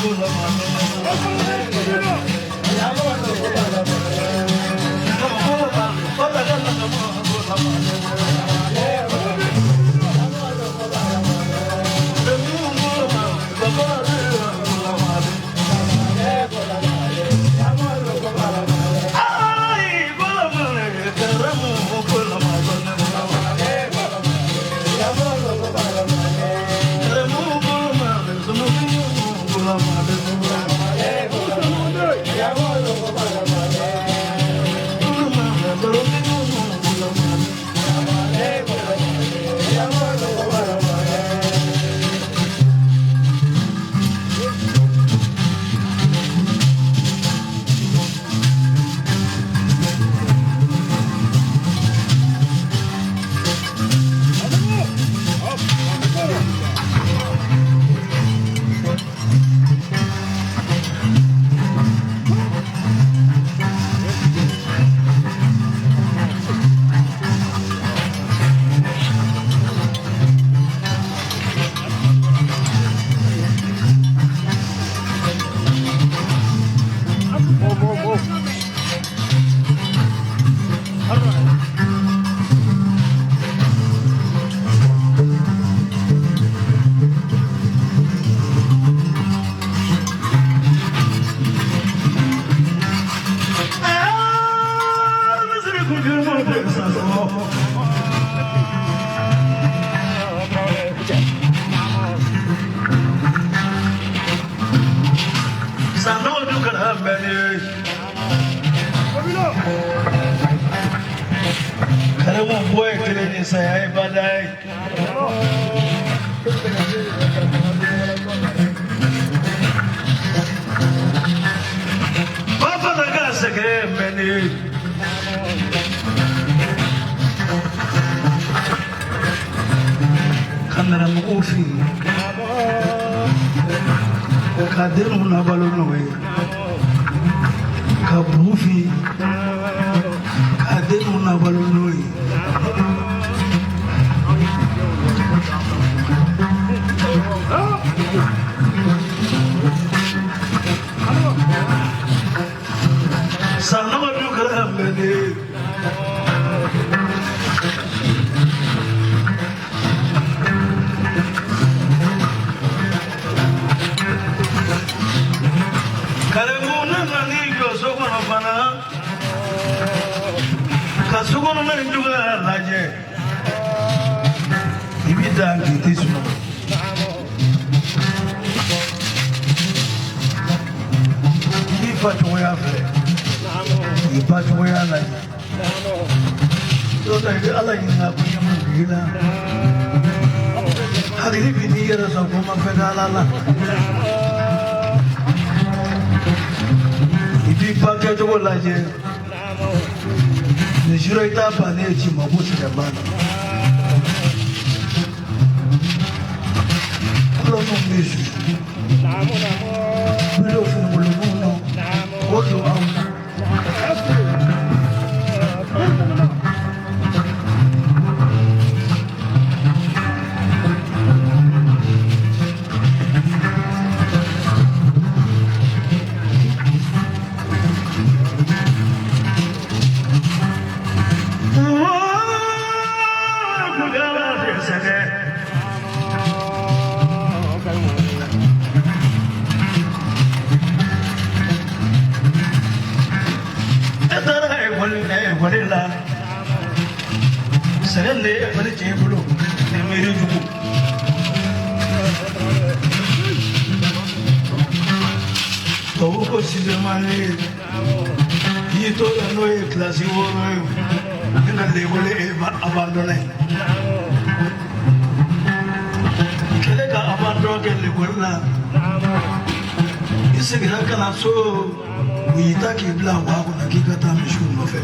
Gula say badai. Papa da casa che meni. Kamera mufi. Kadenu na balono we. Kabufi. Kadenu na balono we. Sana madu karambene. Karemuna nani kosokono pana. Kasukono na nduga laje. Ibida ngitisu. Ibatuwa fe. Ibatuwa laje. Dona ide ala yinga kunya mungila. Hari bini yara sakoma fedala la. Ibi pakai tu bola je. Nijuro ita bani eci mabusi dambana. Kalau nunggu belum belum no. Oke wow. Serele bari cebulu nemeri jugu tawu ko sizemane yito no e klasi woro nga lebole e abandonné kele ka abandon ke lebolna isegira kana so uyita ki bla wa ko nakikata mishu no fe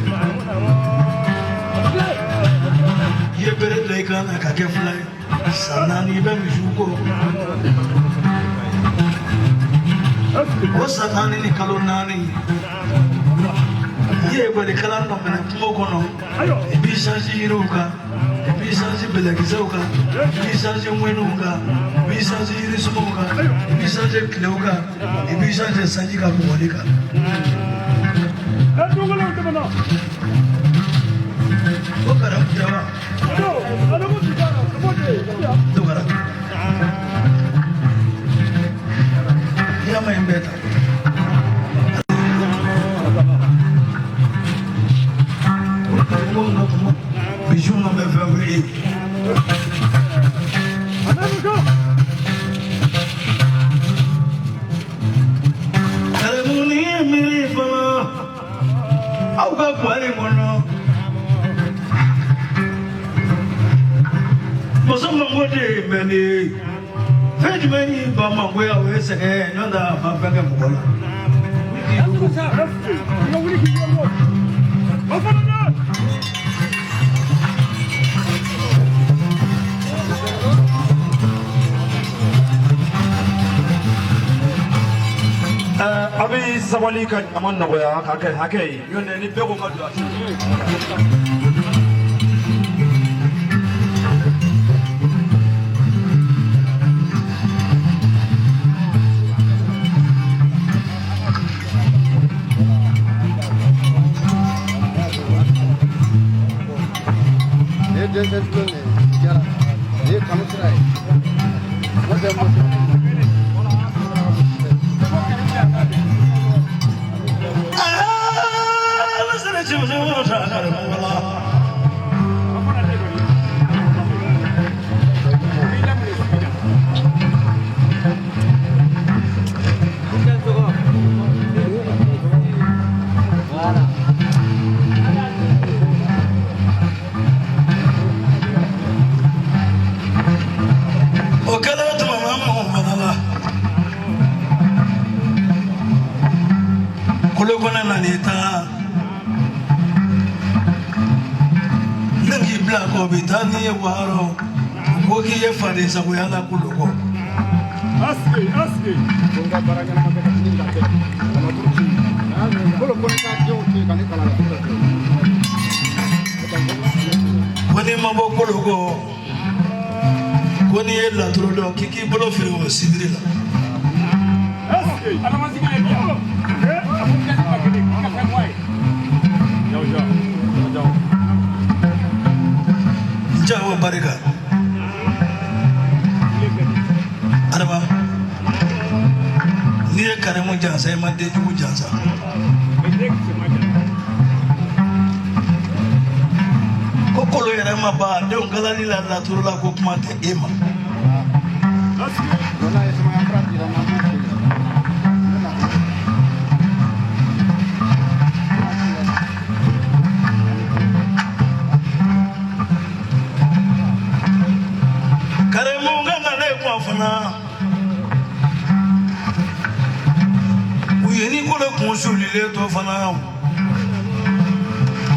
ye bere leka na kake fly sanani be mishuko o sanani ni kalonani ye bere kala no mena tumokono bi sanji iruka bi sanji belagizauka bi sanji mwenuka bi sanji irisumuka bi sanji kleuka bi sanji sanji ka kuolika Okara jawa. Tukara. Ya main beta. Bijou no me favori. Kalemuni miri fama. Au ka kwari mono. Mangode meni fed meni ba mangwe awe se nyonda ba fenge mukola abi sabali kan aman nagoya hake yonde ni bego kadu ये कम से है Mobitani Waro, Woki Fadisa Wayana Kuluko. Aski. When Mambo Kuluko, when he had La Trudo, Kiki Bolofilo was Sidrilla. Jawa Barika Araba Nia Karamu Jansa, Mande Jansa Kokolo Yarama Ba, don't Galani La Turla Kokmate Ema. Consulile to fana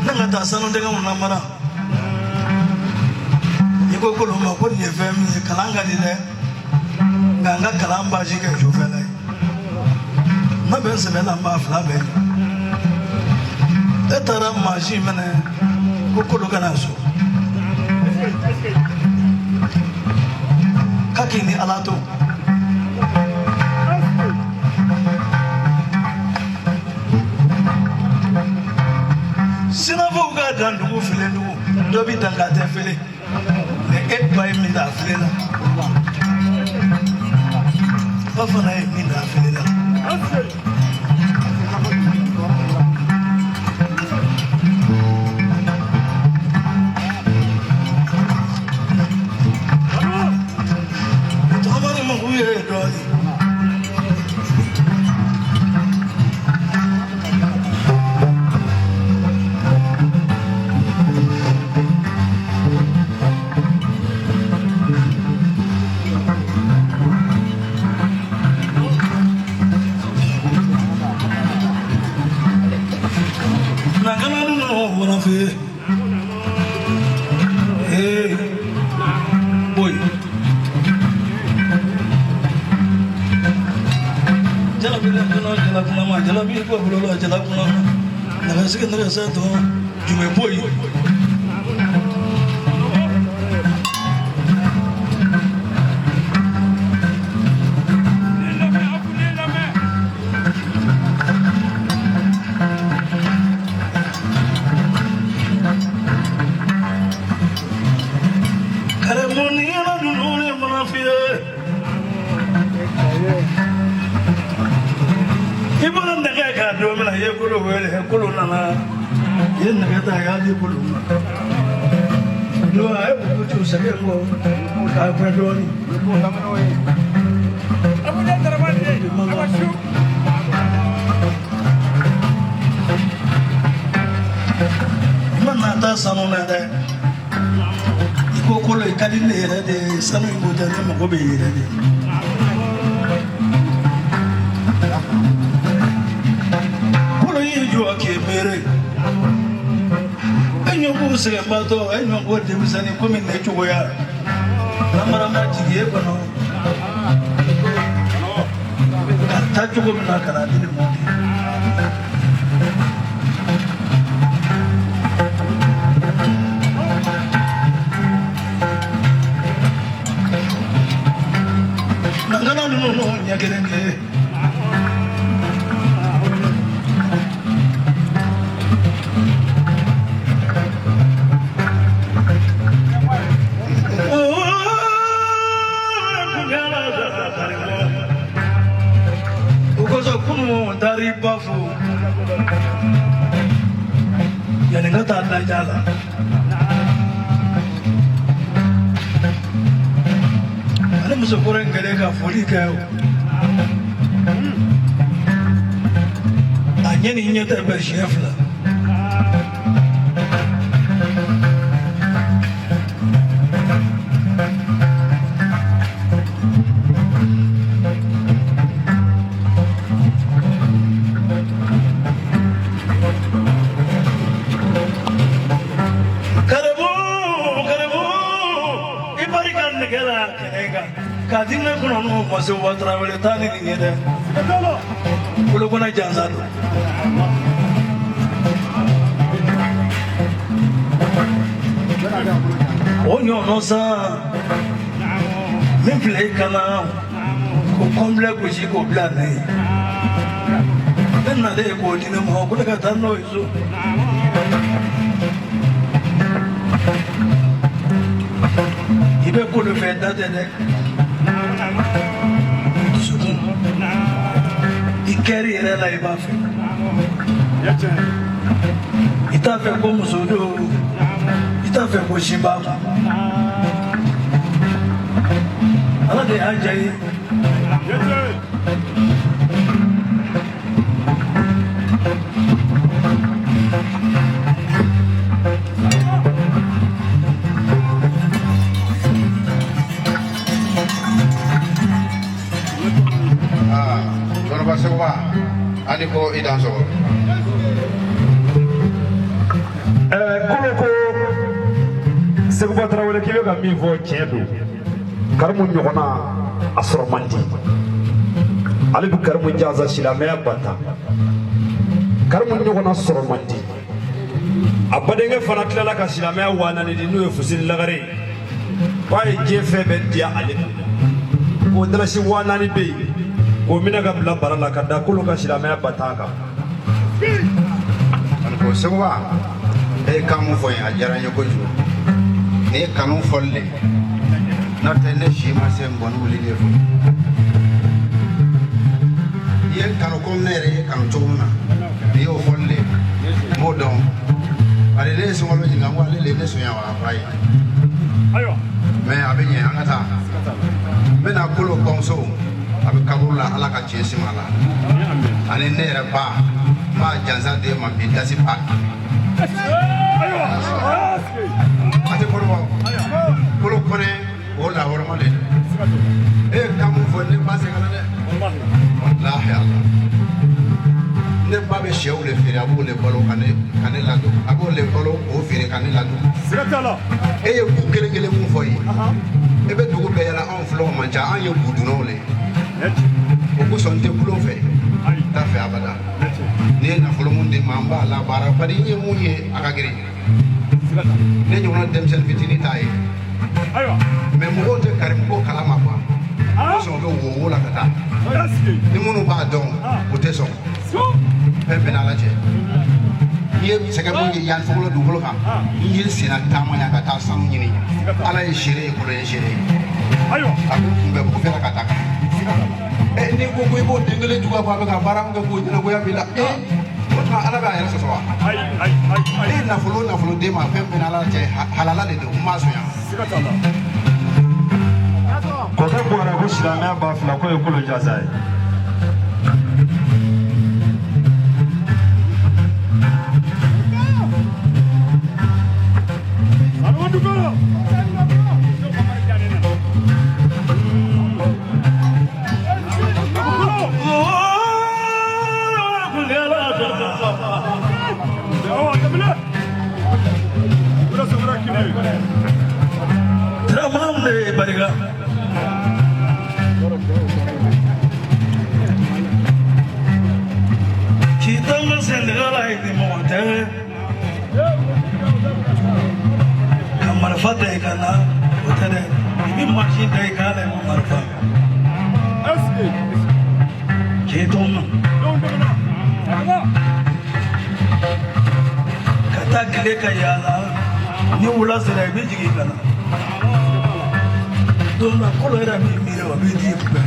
nanga ta sanu daga mun mara yiko ko ma ko ne fem ni kalanga ni ne nganga kalamba ji ke jofela ma ben se bela ma fla be etara ma ji mene ko ko kana so kakini alato Sinavuga dandu filendu dobi dangate fele ne etbai minda filela bafana minda filela tomani munguye doli Jalabi ko bulo jalakuna na sike na sa to jume boy Karamoni na dunule manafie Ibu ndaga ka do mena ye kulo wele he kulo nana ye ndaga ta ya di kulo do ay bu chu sake ko ka pa do ni ko ta mena we abu da darban ni abashu mana ta sanu na de ko kulo kadin ne de sanu mo ta ne mo be ye de se mato ay no go de bisani ko min ne chugo ya namara ma jige ko no ta chugo min kala din mo nangana no nyagerenge dari bafu yani ngata na jala ana musokoren gare ka foli ka anyeni nyata ba shefla Karamu negala kenega kadinga kuno no mose watra wale tani ngede kulo kuna janzado onyo no sa me play kana ko komble ko ji ko blane na de ko dina mo ko daga tanno iso ibe ko le fait date de sukun ikeri era la iba fe ita fe ko musodo ita fe ko shimba ala de ajayi ani ko idan so koloko Seguba Traoré kilo ka min fɔ tiɲɛ don karimu ɲɔgɔnna a sɔrɔ man di ale bi karimu jaza silamɛya bata karimu ɲɔgɔnna sɔrɔ man di a badenkɛ fana tilala ka silamɛya wanani di n'o ye Fuseni Lagare k'a ye diɲɛ fɛn bɛɛ diya ale k'o dalasi wanani bɛ yen k'o minɛ ka bila bara la ka da kolo ka silamɛya bata kan ani ko Seguba e kan mun fɔ a diyara n ye kojugu ni kanu fɔli n'o tɛ ne si ma se ngɔni wulili fɔ i ye kanu komi ne yɛrɛ ye kanu cogo min na n'i y'o fɔli n b'o dɔn bari ne ye Sunkalo ɲininka n ko ale le ne sonya wa a fa ye mais a bɛ ɲɛ an ka taa n bɛna kolo kɔmuso a bɛ kaburu la Ala ka tiɲɛ sima la ani ne yɛrɛ ba n b'a jansa d'e ma bi dasi pa ate kolo kɔnɛ o la hɔrɔma de e ye kan mun fɔ ne ba sɛgɛnna dɛ walahi Ala ne ba bɛ sɛw de feere a b'o de balo ka ne ladon a b'o de balo k'o feere ka ne ladon e ye ku kelen kelen mun fɔ ye e bɛ dugu bɛɛ yala anw filaw man ca an ye budunnaw le o kosɔn n tɛ bulon fɛ t'a fɛ abada ne ye nafolo mun di ma n b'a labaara bari n ye mun ye a ka girin ne ɲɔgɔnna denmisɛnnin fitinin t'a ye mais mɔgɔw tɛ karimu ko kalama quoi o sɔn bɛ wo la ka taa ni minnu b'a dɔn o tɛ sɔn fɛn bɛɛ n'Ala cɛ n ye sɛgɛ mun ye yan fɔlɔ dugukolo kan n ye senna taama ya ka taa sanu ɲini Ala ye seere ye kolo ye seere ye a ko kun bɛ ko fɛrɛ ka taa kan ni ko ko i b'o den kelen juguya fɔ a bɛ ka baara min kɛ k'o ɲɛnabɔya b'i la o tuma Ala b'a yɛrɛ sɔsɔ wa ne ye nafolo d'e ma fɛn bɛɛ n'Ala cɛ halala de don n m'a sonya kɔkɛ bɔra ko silamɛya ba fila k'o ye kolo jaza ye ni wula sera i bɛ jigin ka na don na kolo yɛrɛ b'i miiri o bɛ d'i kun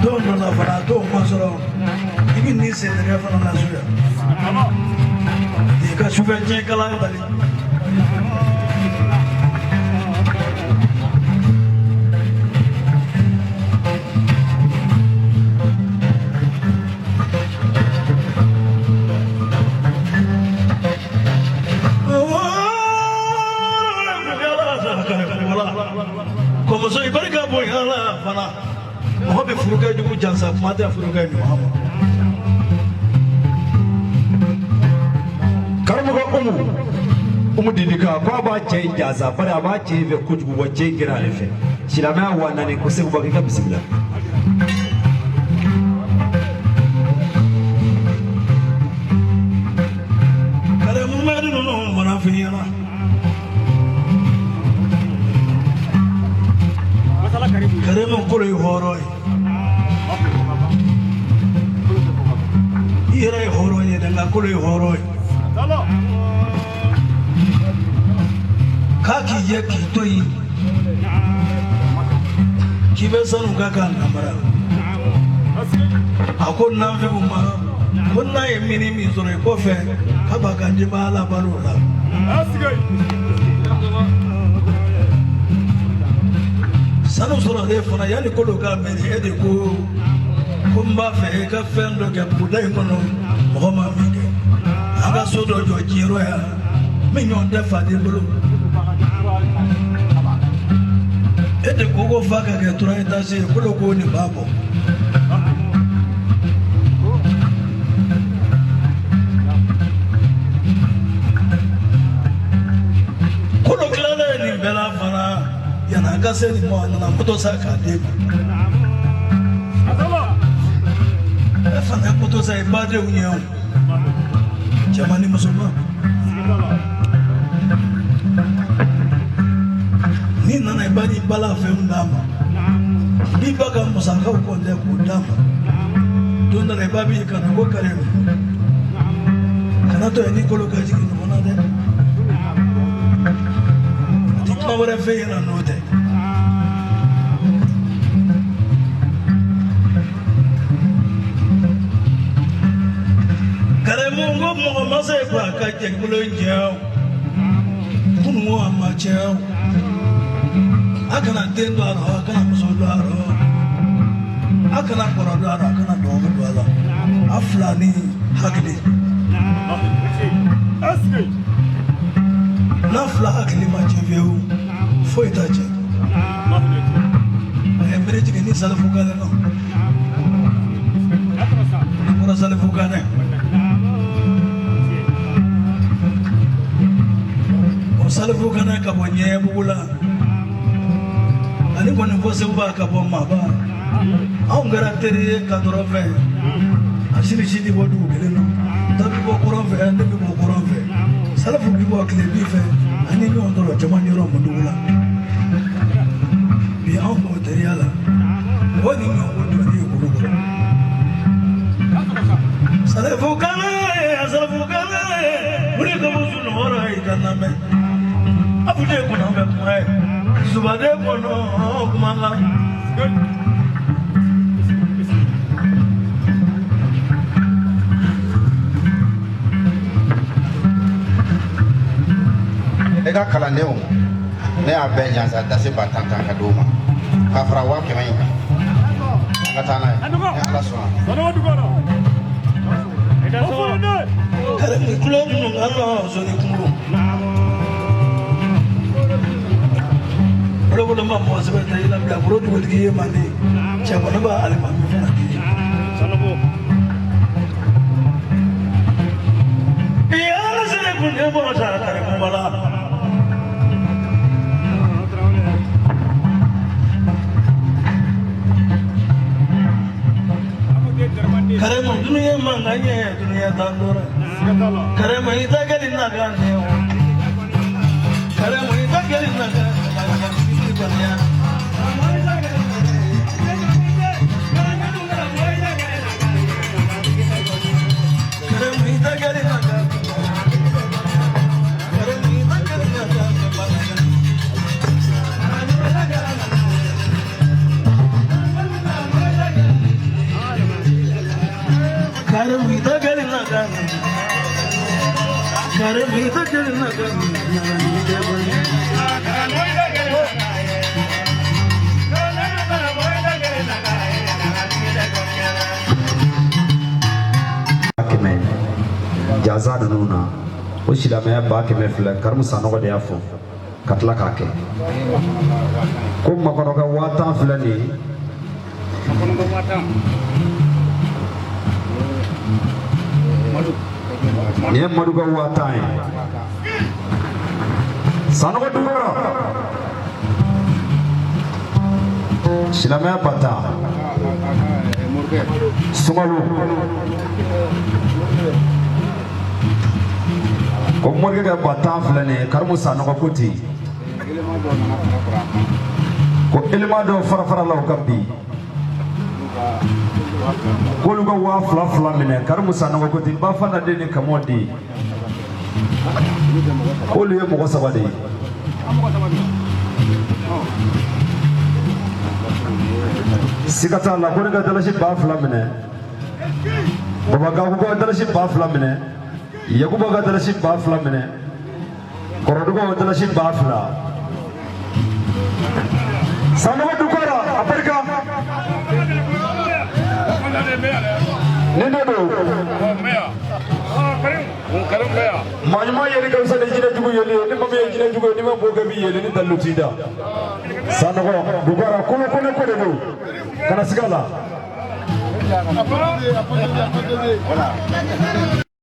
don dɔ la fana don ma sɔrɔ i bɛ n'i sen nɛgɛ fana na su yan i ka sufɛ tiɲɛ kalan bali komuso i barika bonya la fana mɔgɔ bɛ furukɛ jugu jansa kuma tɛ furukɛ ɲuman ma karamɔgɔ Umu umudidika ko aba cɛ jaza bari a b'a cɛ fɛ kojugu wa cɛ gira ale fɛ silamɛya wa naani ko segu bakɛ ka bisimila kare mumadu ninnu mana f'i ɲɛna kare min kolo ye hɔrɔn ye i yɛrɛ ye hɔrɔn ye dɛ nka kolo ye hɔrɔn ye k'a k'i ye k'i to yen k'i bɛ sanu ka k'a lamara a ko nanfigiw ma ko n'a ye mini min sɔrɔ i kɔfɛ k'a b'a ka denbaya labalo o la sanu sɔrɔlen fana yanni kolo k'a mɛn e de ko n b'a fɛ e ka fɛn dɔ kɛ buda in kɔnɔ mɔgɔ ma min kɛ an ka so dɔ jɔ jiyɔrɔ yan min ɲɔgɔn tɛ faden bolo e de ko fa ka kɛ tura étage ye kolo ko nin b'a bɔ kolo tilalen nin bɛɛ la fana yanni an ka se nin ma a nana moto san k'a d'e ma e fana ye moto san i badenw ye o cɛman ni musoman ni nana i b'a di bala fɛnw d'a ma n'i ba ka musakaw kɔntɛ k'o d'a ma don dɔ la i b'a b'i kana ko kare kana to yen ni kolo ka jigin ɲɔgɔn na dɛ a tɛ kuma wɛrɛ fɛ yen na n'o tɛ karimu ko mɔgɔ ma se ko a ka jɛkulu jɛ kunun ko a ma cɛ a kana den don a la a kana muso don a la a kana kɔrɔ don a la a kana dɔgɔnin don a la a fila ni hakili n'a fila hakili ma cɛ fiyewu foyi t'a cɛ a ye bere jigin ni salifu kanɛ na ni bɔra salifu kanɛ o salifu kanɛ ka bɔ ɲɛbugu la ani kɔni fɔ segu b'a ka bɔ maaba anw kɛra teri ye ka dɔrɔn fɛ a sini bɔ dugu kelen na ta bi bɔ kɔrɔn fɛ ne bi bɔ kɔrɔn fɛ salifu bi bɔ tile bi fɛ ani ɲɔgɔn dɔrɔn caman yɔrɔ mun dugu la bi anw b'o teriya la mɔgɔ ni ɲɔgɔn ko dɔrɔn ye kolo kɔrɔ salifu kanɛ o de ka bɔ sunɔgɔrɔ ye ka lamɛn a bɛ de kunna bɛ kuma ye subade kɔnɔ kuma la e ka kalandenw ne y'a bɛɛ ɲansa dase ba tan ka d'o ma k'a fara 100 in kan an ka taa n'a ye ni ala sɔnna kare mi kulo ninnu ka nɔ sɔnni kunkolo bolo ma mɔgɔ sɛbɛn ta i la bila bolo dugutigi ye mande cɛ kɔni b'a alimami fana di i ala sɛnɛ kun ye mɔgɔ ta kare kuma la kare ma duniya mankan ye duniya tan dɔrɔ kare ma i ta kɛli na kan ne o kare ma i ta kɛli na kan jaza ninnu na o silamɛya 100 filɛ karimu sanɔgɔ de y'a fɔ ka tila k'a kɛ ko makɔnɔkɛ 1000 filɛ nin ye nin ye madu ka 1000 ye Sanogo Dukora Silamaya Bata Sumalu ko morgue ka Bata filane Karmu Sanogo Kuti ko elema do fara law kabbi ko lu ko wa fla mine Karmu Sanogo Kuti ba fana de ni kamodi ko lu ye mo sabade Sikata la ko ga dalashi ba fla mine baba ga ko dalashi ba fla mine yakuba ga dalashi ba fla mine korodugo ga dalashi ba fla Sanogo Dukora Afrika Nene do Majma yeli ka usale jina jugu yeli ni mame jina jugu ni ma boga bi yeli ni dalutida Sanogo Dukora kono do kana sigala